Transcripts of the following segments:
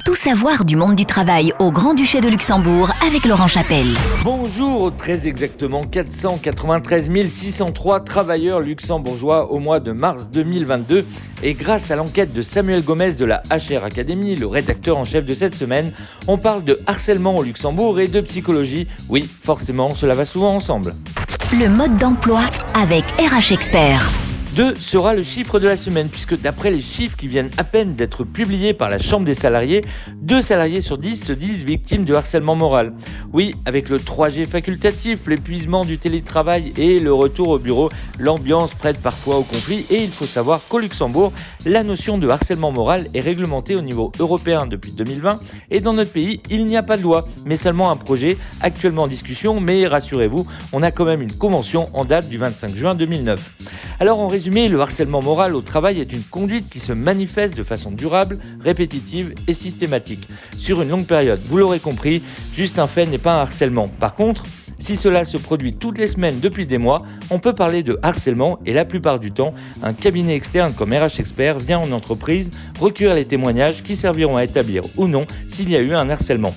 Tout savoir du monde du travail au Grand-Duché de Luxembourg avec Laurent Chapelle. Bonjour, très exactement 493 603 travailleurs luxembourgeois au mois de mars 2022. Et grâce à l'enquête de Samuel Gomez de la HR Academy, le rédacteur en chef de cette semaine, on parle de harcèlement au Luxembourg et de psychologie. Oui, forcément, cela va souvent ensemble. Le mode d'emploi avec RH Expert. 2 sera le chiffre de la semaine, puisque d'après les chiffres qui viennent à peine d'être publiés par la Chambre des salariés, 2 salariés sur 10 se disent victimes de harcèlement moral. Oui, avec le 3G facultatif, l'épuisement du télétravail et le retour au bureau, l'ambiance prête parfois au conflit, et il faut savoir qu'au Luxembourg, la notion de harcèlement moral est réglementée au niveau européen depuis 2020, et dans notre pays, il n'y a pas de loi, mais seulement un projet actuellement en discussion, mais rassurez-vous, on a quand même une convention en date du 25 juin 2009. Alors en résumé, le harcèlement moral au travail est une conduite qui se manifeste de façon durable, répétitive et systématique. Sur une longue période, vous l'aurez compris, juste un fait n'est pas un harcèlement. Par contre, si cela se produit toutes les semaines depuis des mois, on peut parler de harcèlement et la plupart du temps, un cabinet externe comme RH Expert vient en entreprise recueillir les témoignages qui serviront à établir ou non s'il y a eu un harcèlement.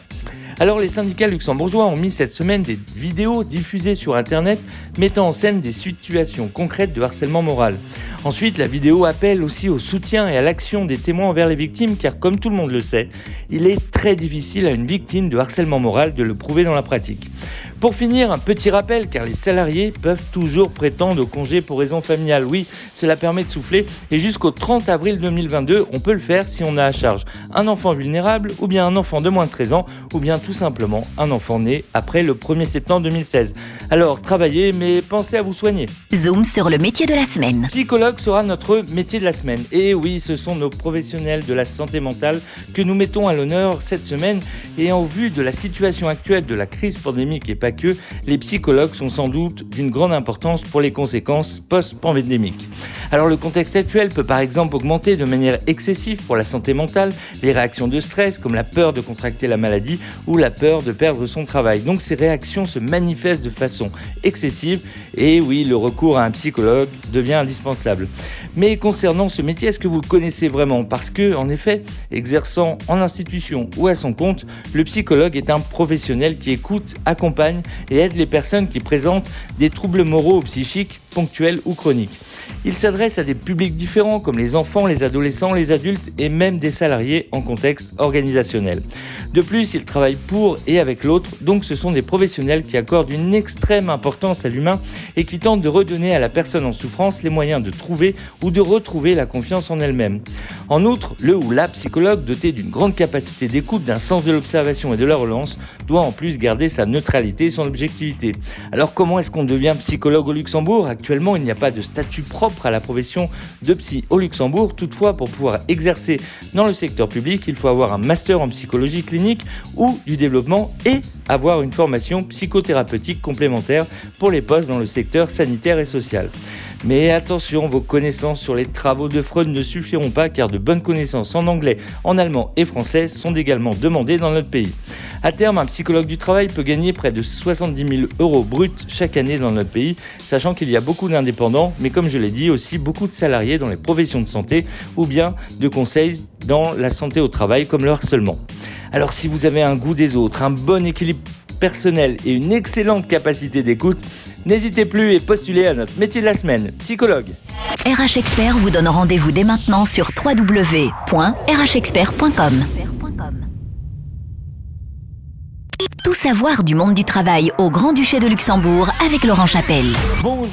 Alors les syndicats luxembourgeois ont mis cette semaine des vidéos diffusées sur internet mettant en scène des situations concrètes de harcèlement moral. Ensuite, la vidéo appelle aussi au soutien et à l'action des témoins envers les victimes car comme tout le monde le sait, il est très difficile à une victime de harcèlement moral de le prouver dans la pratique. Pour finir, un petit rappel car les salariés peuvent toujours prétendre au congé pour raison familiale. Oui, cela permet de souffler et jusqu'au 30 avril 2022, on peut le faire si on a à charge un enfant vulnérable ou bien un enfant de moins de 13 ans ou bien tout simplement un enfant né après le 1er septembre 2016. Alors travaillez mais pensez à vous soigner. Zoom sur le métier de la semaine. Psychologue sera notre métier de la semaine. Et oui, ce sont nos professionnels de la santé mentale que nous mettons à l'honneur cette semaine. Et en vue de la situation actuelle de la crise pandémique et pas que, les psychologues sont sans doute d'une grande importance pour les conséquences post-pandémiques. Alors le contexte actuel peut par exemple augmenter de manière excessive pour la santé mentale les réactions de stress comme la peur de contracter la maladie ou la peur de perdre son travail. Donc ces réactions se manifestent de façon excessive et oui, le recours à un psychologue devient indispensable. Mais concernant ce métier, est-ce que vous le connaissez vraiment ? Parce que, en effet, exerçant en institution ou à son compte, le psychologue est un professionnel qui écoute, accompagne et aide les personnes qui présentent des troubles moraux ou psychiques ponctuels ou chroniques. Il s'adresse à des publics différents comme les enfants, les adolescents, les adultes et même des salariés en contexte organisationnel. De plus, il travaille pour et avec l'autre, donc ce sont des professionnels qui accordent une extrême importance à l'humain et qui tentent de redonner à la personne en souffrance les moyens de trouver ou de retrouver la confiance en elle-même. En outre, le ou la psychologue doté d'une grande capacité d'écoute, d'un sens de l'observation et de la relance doit en plus garder sa neutralité et son objectivité. Alors comment est-ce qu'on devient psychologue au Luxembourg ? Actuellement, il n'y a pas de statut propre à la profession de psy au Luxembourg. Toutefois, pour pouvoir exercer dans le secteur public, il faut avoir un master en psychologie clinique ou du développement et avoir une formation psychothérapeutique complémentaire pour les postes dans le secteur sanitaire et social. Mais attention, vos connaissances sur les travaux de Freud ne suffiront pas car de bonnes connaissances en anglais, en allemand et français sont également demandées dans notre pays. À terme, un psychologue du travail peut gagner près de 70 000 € bruts chaque année dans notre pays, sachant qu'il y a beaucoup d'indépendants, mais comme je l'ai dit, aussi beaucoup de salariés dans les professions de santé ou bien de conseils dans la santé au travail comme le harcèlement. Alors si vous avez un goût des autres, un bon équilibre personnel et une excellente capacité d'écoute, n'hésitez plus et postulez à notre métier de la semaine, psychologue. RH Expert vous donne rendez-vous dès maintenant sur www.rhexpert.com. Tout savoir du monde du travail au Grand-Duché de Luxembourg avec Laurent Chapelle. Bonjour.